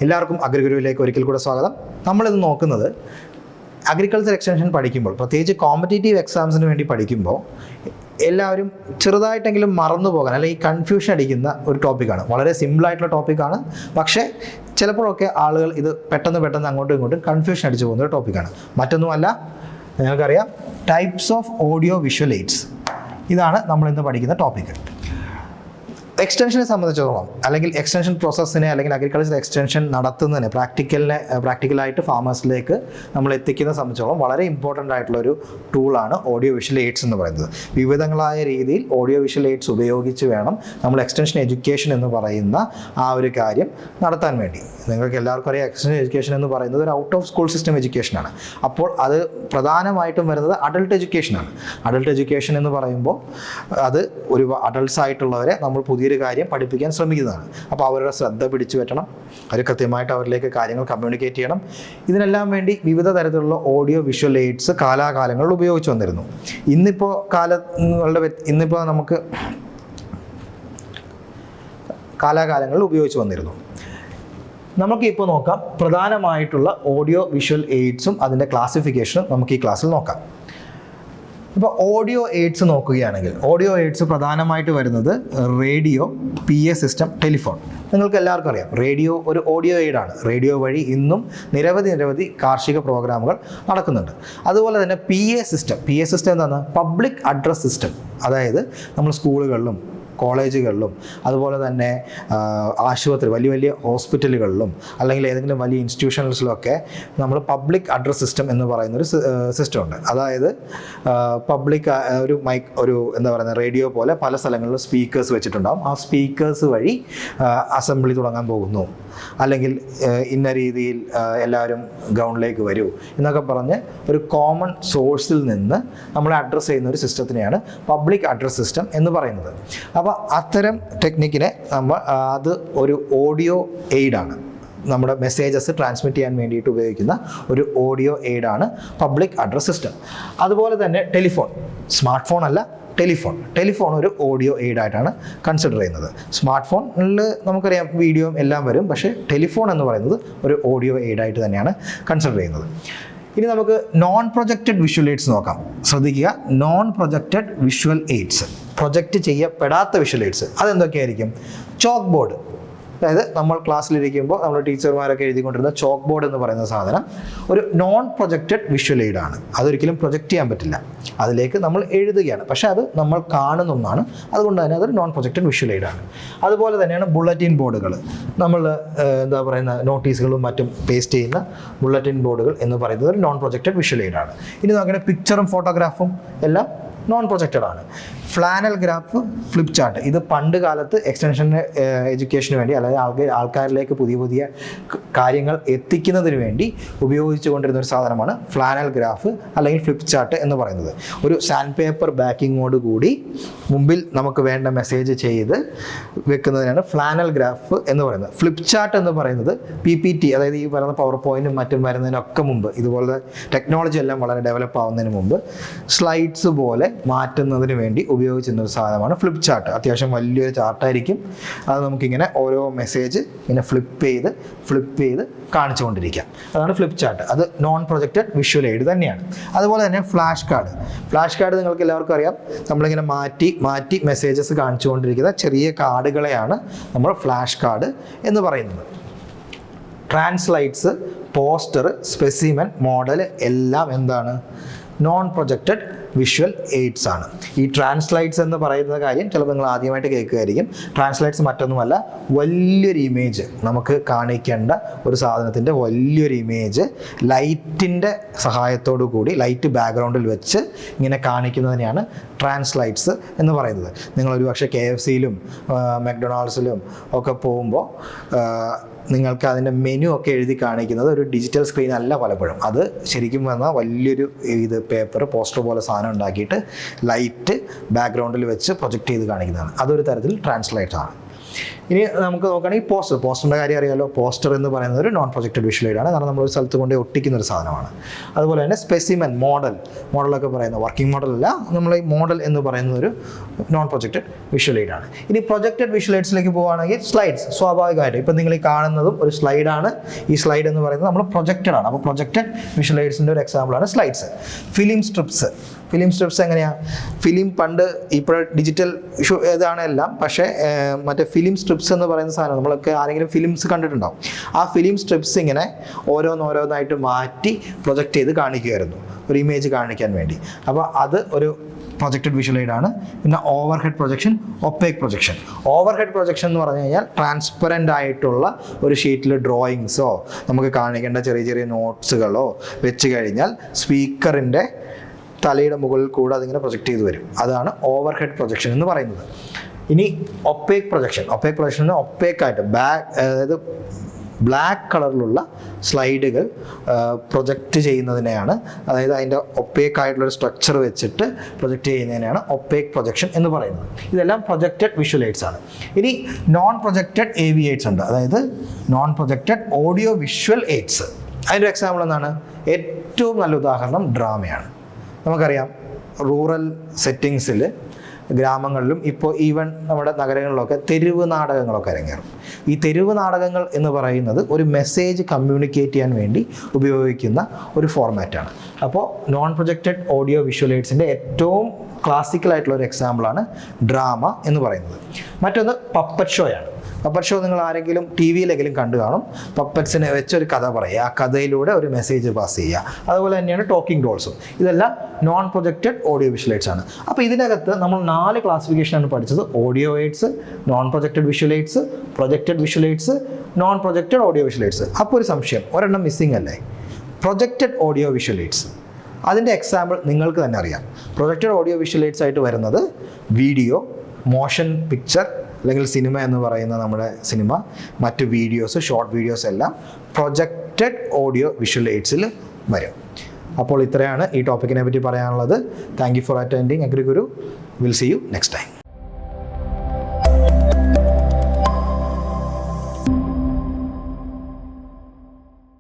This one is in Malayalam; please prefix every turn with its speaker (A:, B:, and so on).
A: എല്ലാവർക്കും അഗ്രിഗുരുവിലേക്ക് ഒരിക്കൽ കൂടെ സ്വാഗതം. നമ്മളിത് നോക്കുന്നത് അഗ്രികൾച്ചർ എക്സ്റ്റൻഷൻ പഠിക്കുമ്പോൾ, പ്രത്യേകിച്ച് കോമ്പറ്റേറ്റീവ് എക്സാംസിന് വേണ്ടി പഠിക്കുമ്പോൾ എല്ലാവരും ചെറുതായിട്ടെങ്കിലും മറന്നു പോകാൻ അല്ലെങ്കിൽ കൺഫ്യൂഷൻ അടിക്കുന്ന ഒരു ടോപ്പിക്കാണ്. വളരെ സിമ്പിളായിട്ടുള്ള ടോപ്പിക്കാണ്, പക്ഷേ ചിലപ്പോഴൊക്കെ ആളുകൾ ഇത് പെട്ടെന്ന് അങ്ങോട്ടും ഇങ്ങോട്ടും കൺഫ്യൂഷൻ അടിച്ചു പോകുന്ന ഒരു ടോപ്പിക്കാണ്. മറ്റൊന്നുമല്ല, നിങ്ങൾക്കറിയാം, types of audio visual AIDS. ഇതാണ് നമ്മളിന്ന് പഠിക്കുന്ന ടോപ്പിക്ക്. എക്സ്റ്റൻഷനെ സംബന്ധിച്ചിടത്തോളം, അല്ലെങ്കിൽ എക്സ്റ്റൻഷൻ പ്രോസസ്സിനെ അല്ലെങ്കിൽ അഗ്രികൾച്ചർ എക്സ്റ്റൻഷൻ നടത്തുന്നതിന് പ്രാക്ടിക്കലായിട്ട് ഫാമേഴ്സിലേക്ക് നമ്മൾ എത്തിക്കുന്ന സംബന്ധിച്ചിടത്തോളം വളരെ ഇമ്പോർട്ടൻ്റ് ആയിട്ടുള്ള ഒരു ടൂളാണ് ഓഡിയോ വിഷ്വൽ എയ്ഡ്സ് എന്ന് പറയുന്നത്. വിവിധങ്ങളായ രീതിയിൽ ഓഡിയോ വിഷ്വൽ എയ്ഡ്സ് ഉപയോഗിച്ച് വേണം നമ്മൾ എക്സ്റ്റൻഷൻ എഡ്യൂക്കേഷൻ എന്ന് പറയുന്ന ആ ഒരു കാര്യം നടത്താൻ വേണ്ടി. നിങ്ങൾക്ക് എല്ലാവർക്കും അറിയാം, എക്സ്റ്റൻഷൻ എഡ്യൂക്കേഷൻ എന്ന് പറയുന്നത് ഒരു ഔട്ട് ഓഫ് സ്കൂൾ സിസ്റ്റം എഡ്യൂക്കേഷനാണ്. അപ്പോൾ അത് പ്രധാനമായിട്ടും വരുന്നത് അഡൾട്ട് എഡ്യൂക്കേഷനാണ്. അഡൾട്ട് എഡ്യൂക്കേഷൻ എന്ന് പറയുമ്പോൾ അത് ഒരു അഡൾട്ട്സ് ആയിട്ടുള്ളവരെ നമ്മൾ പുതിയൊരു കാര്യം പഠിപ്പിക്കാൻ ശ്രമിക്കുന്നതാണ്. അപ്പോൾ അവരുടെ ശ്രദ്ധ പിടിച്ചു പറ്റണം, അവർ കൃത്യമായിട്ട് അവരിലേക്ക് കാര്യങ്ങൾ കമ്മ്യൂണിക്കേറ്റ് ചെയ്യണം. ഇതിനെല്ലാം വേണ്ടി വിവിധ തരത്തിലുള്ള ഓഡിയോ വിഷ്വൽ എയ്ഡ്സ് കാലാകാലങ്ങളിൽ ഉപയോഗിച്ച് വന്നിരുന്നു. ഇന്നിപ്പോൾ നമുക്ക് കാലാകാലങ്ങളിൽ ഉപയോഗിച്ച് വന്നിരുന്നു. നമുക്കിപ്പോൾ നോക്കാം പ്രധാനമായിട്ടുള്ള ഓഡിയോ വിഷ്വൽ എയ്ഡ്സും അതിൻ്റെ ക്ലാസിഫിക്കേഷനും നമുക്ക് ഈ ക്ലാസ്സിൽ നോക്കാം. ഇപ്പോൾ ഓഡിയോ എയ്ഡ്സ് നോക്കുകയാണെങ്കിൽ, ഓഡിയോ എയ്ഡ്സ് പ്രധാനമായിട്ട് വരുന്നത് റേഡിയോ, PA സിസ്റ്റം, ടെലിഫോൺ. നിങ്ങൾക്ക് എല്ലാവർക്കും അറിയാം, റേഡിയോ ഒരു ഓഡിയോ എയ്ഡാണ്. റേഡിയോ വഴി ഇന്നും നിരവധി കാർഷിക പ്രോഗ്രാമുകൾ നടക്കുന്നുണ്ട്. അതുപോലെ തന്നെ PA സിസ്റ്റം എന്താണ്? Public address system. അതായത് നമ്മൾ സ്കൂളുകളിലും കോളേജുകളിലും അതുപോലെ തന്നെ ആശുപത്രി, വലിയ ഹോസ്പിറ്റലുകളിലും അല്ലെങ്കിൽ ഏതെങ്കിലും വലിയ ഇൻസ്റ്റിറ്റ്യൂഷൻസിലൊക്കെ നമ്മൾ പബ്ലിക് അഡ്രസ് സിസ്റ്റം എന്ന് പറയുന്നൊരു സിസ്റ്റം ഉണ്ട്. അതായത് പബ്ലിക് ഒരു എന്താ പറയുക, റേഡിയോ പോലെ പല സ്ഥലങ്ങളിലും സ്പീക്കേഴ്സ് വെച്ചിട്ടുണ്ടാകും. ആ സ്പീക്കേഴ്സ് വഴി അസംബ്ലി തുടങ്ങാൻ പോകുന്നു, അല്ലെങ്കിൽ ഇന്ന രീതിയിൽ എല്ലാവരും ഗ്രൗണ്ടിലേക്ക് വരൂ എന്നൊക്കെ പറഞ്ഞ് ഒരു കോമൺ സോഴ്സിൽ നിന്ന് നമ്മൾ അഡ്രസ്സ് ചെയ്യുന്ന ഒരു സിസ്റ്റത്തിനെയാണ് പബ്ലിക് അഡ്രസ് സിസ്റ്റം എന്ന് പറയുന്നത്. അപ്പോൾ അത്തരം ടെക്നിക്കിനെ അത് ഒരു ഓഡിയോ എയ്ഡാണ്. നമ്മുടെ മെസ്സേജസ് ട്രാൻസ്മിറ്റ് ചെയ്യാൻ വേണ്ടിയിട്ട് ഉപയോഗിക്കുന്ന ഒരു ഓഡിയോ എയ്ഡാണ് പബ്ലിക് അഡ്രസ് സിസ്റ്റം. അതുപോലെ തന്നെ ടെലിഫോൺ, സ്മാർട്ട് ഫോൺ അല്ല, ടെലിഫോൺ ഒരു ഓഡിയോ എയ്ഡായിട്ടാണ് കൺസിഡർ ചെയ്യുന്നത്. സ്മാർട്ട് ഫോണിൽ നമുക്കറിയാം വീഡിയോയും എല്ലാം വരും, പക്ഷേ ടെലിഫോൺ എന്ന് പറയുന്നത് ഒരു ഓഡിയോ എയ്ഡായിട്ട് തന്നെയാണ് കൺസിഡർ ചെയ്യുന്നത്. ഇനി നമുക്ക് നോൺ പ്രൊജക്റ്റഡ് വിഷ്വൽ എയ്ഡ്സ് നോക്കാം. ശ്രദ്ധിക്കുക, non projected visual AIDS, project ചെയ്യപ്പെടാത്ത വിഷ്വൽ എയ്ഡ്സ് അതെന്തൊക്കെയായിരിക്കും? ചോക്ക് ബോർഡ്, അതായത് നമ്മൾ ക്ലാസ്സിലിരിക്കുമ്പോൾ നമ്മൾ ടീച്ചർമാരൊക്കെ എഴുതിക്കൊണ്ടിരുന്ന ചോക്ക് ബോർഡ് എന്ന് പറയുന്ന സാധനം ഒരു നോൺ പ്രൊജക്റ്റഡ് വിഷ്വൽ എയ്ഡാണ്. അതൊരിക്കലും പ്രൊജക്റ്റ് ചെയ്യാൻ പറ്റില്ല, അതിലേക്ക് നമ്മൾ എഴുതുകയാണ്, പക്ഷേ അത് നമ്മൾ കാണുന്ന ഒന്നാണ്. അതുകൊണ്ട് തന്നെ അതൊരു നോൺ പ്രൊജക്റ്റഡ് വിഷ്വൽ എയ്ഡാണ്. അതുപോലെ തന്നെയാണ് ബുള്ളറ്റിൻ ബോർഡുകൾ. നമ്മൾ എന്താ പറയുന്ന നോട്ടീസുകളും മറ്റും പേസ്റ്റ് ചെയ്യുന്ന ബുള്ളറ്റിൻ ബോർഡുകൾ എന്ന് പറയുന്നത് ഒരു നോൺ പ്രൊജക്റ്റഡ് വിഷ്വൽ എയ്ഡാണ്. ഇനി നോക്കണേ, പിക്ചറും ഫോട്ടോഗ്രാഫും എല്ലാം നോൺ പ്രൊജക്റ്റഡ് ആണ്. ഫ്ലാനൽ ഗ്രാഫ്, ഫ്ലിപ്പ് ചാർട്ട്, ഇത് പണ്ട് കാലത്ത് എക്സ്റ്റൻഷൻ എഡ്യൂക്കേഷന് വേണ്ടി, അല്ലെങ്കിൽ ആൾക്കാരിലേക്ക് പുതിയ കാര്യങ്ങൾ എത്തിക്കുന്നതിന് വേണ്ടി ഉപയോഗിച്ചു കൊണ്ടിരുന്ന ഒരു സാധനമാണ് ഫ്ലാനൽ ഗ്രാഫ് അല്ലെങ്കിൽ ഫ്ലിപ്പ് ചാർട്ട് എന്ന് പറയുന്നത്. ഒരു സാൻഡ് പേപ്പർ ബാക്കിങ്ങോട് കൂടി മുമ്പിൽ നമുക്ക് വേണ്ട മെസ്സേജ് ചെയ്ത് വെക്കുന്നതിനാണ് ഫ്ലാനൽ ഗ്രാഫ് എന്ന് പറയുന്നത്. ഫ്ലിപ്പ് ചാർട്ട് എന്ന് പറയുന്നത് PPT, അതായത് ഈ പറയുന്ന പവർ പോയിന്റും മറ്റും വരുന്നതിനൊക്കെ മുമ്പ്, ഇതുപോലെ ടെക്നോളജി എല്ലാം വളരെ ഡെവലപ്പ് ആവുന്നതിന് മുമ്പ് സ്ലൈഡ്സ് പോലെ മാറ്റുന്നതിന് വേണ്ടി ഉപയോഗിച്ചിരുന്ന ഒരു സാധനമാണ് ഫ്ലിപ്പ് ചാർട്ട്. അത്യാവശ്യം വലിയൊരു ചാർട്ടായിരിക്കും. അത് നമുക്കിങ്ങനെ ഓരോ മെസ്സേജ് ഇങ്ങനെ ഫ്ലിപ്പ് ചെയ്ത് കാണിച്ചുകൊണ്ടിരിക്കാം. അതാണ് ഫ്ലിപ്പ് ചാർട്ട്. അത് നോൺ പ്രൊജക്റ്റഡ് വിഷ്വൽ എയ്ഡ് തന്നെയാണ്. അതുപോലെ തന്നെ ഫ്ലാഷ് കാർഡ് നിങ്ങൾക്ക് എല്ലാവർക്കും അറിയാം. നമ്മളിങ്ങനെ മാറ്റി മെസ്സേജസ് കാണിച്ചുകൊണ്ടിരിക്കുന്ന ചെറിയ കാർഡുകളെയാണ് നമ്മൾ ഫ്ലാഷ് കാർഡ് എന്ന് പറയുന്നത്. ട്രാൻസ്ലൈറ്റ്സ്, പോസ്റ്റർ, സ്പെസിമെൻ, മോഡൽ എല്ലാം എന്താണ്? നോൺ പ്രൊജക്റ്റഡ് വിഷ്വൽ എയ്ഡ്സ് ആണ്. ഈ ട്രാൻസ്ലൈറ്റ്സ് എന്ന് പറയുന്ന കാര്യം ചിലപ്പോൾ നിങ്ങൾ ആദ്യമായിട്ട് കേൾക്കുകയായിരിക്കും. ട്രാൻസ്ലൈറ്റ്സ് മറ്റൊന്നുമല്ല, വലിയൊരു ഇമേജ്, നമുക്ക് കാണിക്കേണ്ട ഒരു സാധനത്തിൻ്റെ വലിയൊരു ഇമേജ് ലൈറ്റിൻ്റെ സഹായത്തോടു കൂടി, ലൈറ്റ് ബാക്ക്ഗ്രൗണ്ടിൽ വെച്ച് ഇങ്ങനെ കാണിക്കുന്നതിനെയാണ് ട്രാൻസ്ലൈറ്റ്സ് എന്ന് പറയുന്നത്. നിങ്ങളൊരു പക്ഷേ KFCയിലും McDonald'sലും ഒക്കെ പോകുമ്പോൾ നിങ്ങൾക്ക് അതിൻ്റെ മെനു ഒക്കെ എഴുതി കാണിക്കുന്നത് ഒരു ഡിജിറ്റൽ സ്ക്രീൻ അല്ല പലപ്പോഴും. അത് ശരിക്കും പറഞ്ഞാൽ വലിയൊരു പേപ്പർ, പോസ്റ്റർ പോലെ സാധനം ഉണ്ടാക്കിയിട്ട് ലൈറ്റ് ബാക്ക്ഗ്രൗണ്ടിൽ വെച്ച് പ്രൊജക്റ്റ് ചെയ്ത് കാണിക്കുന്നതാണ്. അതൊരു തരത്തിൽ ട്രാൻസ്ലേറ്റ് ആണ്. ഇനി നമുക്ക് നോക്കുകയാണെങ്കിൽ പോസ്റ്ററിൻ്റെ കാര്യം അറിയാമല്ലോ. പോസ്റ്റർ എന്ന് പറയുന്നത് ഒരു നോൺ പ്രൊജക്റ്റഡ് വിഷ്വൽ എയ്ഡ് ആണ്. കാരണം നമ്മളൊരു സ്ഥലത്ത് കൊണ്ട് ഒട്ടിക്കുന്ന ഒരു സാധനമാണ്. അതുപോലെ തന്നെ സ്പെസിമെൻ, മോഡലൊക്കെ പറയുന്നത് വർക്കിംഗ് മോഡലല്ല, നമ്മൾ ഈ മോഡൽ എന്ന് പറയുന്നത് ഒരു നോൺ പ്രൊജക്റ്റഡ് വിഷ്വൽ എയ്ഡ് ആണ്. ഇനി പ്രൊജക്റ്റഡ് വിഷ്വൽ എയ്ഡ്സിലേക്ക് പോവുകയാണെങ്കിൽ സ്ലൈഡ്സ്, സ്വാഭാവികമായിട്ട് ഇപ്പം നിങ്ങൾ ഈ കാണുന്നതും ഒരു സ്ലൈഡാണ്. ഈ സ്ലൈഡ് എന്ന് പറയുന്നത് നമ്മൾ പ്രൊജക്റ്റഡ് ആണ്. അപ്പോൾ പ്രൊജക്റ്റഡ് വിഷ്വൽ എയ്ഡ്സിൻ്റെ ഒരു എക്സാമ്പിളാണ് സ്ലൈഡ്സ്. ഫിലിം സ്ട്രിപ്സ് എങ്ങനെയാണ്? ഫിലിം പണ്ട് ഇപ്പോൾ ഡിജിറ്റൽ ഇതാണ് എല്ലാം, പക്ഷേ മറ്റേ ഫിലിം സ്ട്രിപ്സ് എന്ന് പറയുന്ന സാധനം നമ്മളൊക്കെ ആരെങ്കിലും ഫിലിംസ് കണ്ടിട്ടുണ്ടാവും. ആ ഫിലിം സ്ട്രിപ്സ് ഇങ്ങനെ ഓരോന്നായിട്ട് മാറ്റി പ്രൊജക്റ്റ് ചെയ്ത് കാണിക്കുമായിരുന്നു, ഒരു ഇമേജ് കാണിക്കാൻ വേണ്ടി. അപ്പോൾ അത് ഒരു പ്രൊജക്റ്റഡ് വിഷ്വൽ എയ്ഡ് ആണ്. പിന്നെ over head projection, opaque projection. Over head projection എന്ന് പറഞ്ഞു കഴിഞ്ഞാൽ ട്രാൻസ്പെറൻ്റ് ആയിട്ടുള്ള ഒരു ഷീറ്റിൽ ഡ്രോയിങ്സോ നമുക്ക് കാണിക്കേണ്ട ചെറിയ ചെറിയ നോട്ട്സുകളോ വെച്ച് കഴിഞ്ഞാൽ സ്പീക്കറിൻ്റെ തലയുടെ മുകളിൽ കൂടെ അതിങ്ങനെ പ്രൊജക്റ്റ് ചെയ്ത് വരും. അതാണ് ഓവർ ഹെഡ് പ്രൊജക്ഷൻ എന്ന് പറയുന്നത്. ഇനി ഒപ്പേക്ക് പ്രൊജക്ഷൻ ഒപ്പേക്കായിട്ട് അതായത് ബ്ലാക്ക് കളറിലുള്ള സ്ലൈഡുകൾ പ്രൊജക്റ്റ് ചെയ്യുന്നതിനെയാണ്, അതായത് അതിൻ്റെ ഒപ്പേക്കായിട്ടുള്ളൊരു സ്ട്രക്ചർ വെച്ചിട്ട് പ്രൊജക്റ്റ് ചെയ്യുന്നതിനെയാണ് ഒപ്പേക്ക് പ്രൊജക്ഷൻ എന്ന് പറയുന്നത്. ഇതെല്ലാം പ്രൊജക്റ്റഡ് വിഷ്വൽ എയ്ഡ്സ് ആണ്. ഇനി നോൺ പ്രൊജക്റ്റഡ് AV എയ്ഡ്സ് ഉണ്ട്, അതായത് non projected audio visual AIDS. അതിൻ്റെ എക്സാമ്പിൾ എന്താണ്? ഏറ്റവും നല്ല ഉദാഹരണം ഡ്രാമയാണ്. നമുക്കറിയാം റൂറൽ സെറ്റിങ്സിൽ, ഗ്രാമങ്ങളിലും ഇപ്പോൾ ഈവൻ നമ്മുടെ നഗരങ്ങളിലൊക്കെ തെരുവ് നാടകങ്ങളൊക്കെ അരങ്ങേറും. ഈ തെരുവ് നാടകങ്ങൾ എന്ന് പറയുന്നത് ഒരു മെസ്സേജ് കമ്മ്യൂണിക്കേറ്റ് ചെയ്യാൻ വേണ്ടി ഉപയോഗിക്കുന്ന ഒരു ഫോർമാറ്റാണ്. അപ്പോൾ നോൺ പ്രൊജക്റ്റഡ് ഓഡിയോ വിഷ്വൽ എയ്ഡ്സിൻ്റെ ഏറ്റവും ക്ലാസിക്കലായിട്ടുള്ള ഒരു എക്സാമ്പിളാണ് ഡ്രാമ എന്ന് പറയുന്നത്. മറ്റൊന്ന് പപ്പറ്റ് ഷോയാണ്. പപ്പറ്റ് ഷോ നിങ്ങൾ ആരെങ്കിലും TV-യിലെങ്കിലും കണ്ടു കാണും. പപ്പറ്റ്സിനെ വെച്ചൊരു കഥ പറയുക, ആ കഥയിലൂടെ ഒരു മെസ്സേജ് പാസ് ചെയ്യുക. അതുപോലെ തന്നെയാണ് ടോക്കിംഗ് ഡോൾസും. ഇതെല്ലാം non projected audio visual AIDS ആണ്. അപ്പോൾ ഇതിനകത്ത് നമ്മൾ 4 ക്ലാസിഫിക്കേഷനാണ് പഠിച്ചത്: audio AIDS, non projected visual AIDS, projected visual AIDS, non projected audio visual AIDS. അപ്പോൾ ഒരു സംശയം, ഒരെണ്ണം മിസ്സിംഗ് അല്ലേ? Projected audio visual AIDS. അതിൻ്റെ എക്സാമ്പിൾ നിങ്ങൾക്ക് തന്നെ അറിയാം. പ്രൊജക്റ്റഡ് ഓഡിയോ വിഷ്വൽ എയ്ഡ്സ് ആയിട്ട് വരുന്നത് വീഡിയോ, മോഷൻ പിക്ചർ അല്ലെങ്കിൽ സിനിമ എന്ന് പറയുന്ന നമ്മുടെ സിനിമ, മറ്റ് വീഡിയോസ്, ഷോർട്ട് വീഡിയോസ് എല്ലാം പ്രൊജക്റ്റഡ് ഓഡിയോ വിഷ്വൽ എയ്ഡ്സിൽ വരും. അപ്പോൾ ഇത്രയാണ് ഈ ടോപ്പിക്കിനെ പറ്റി പറയാനുള്ളത്. Thank you for attending Agriguru. Will see you next time.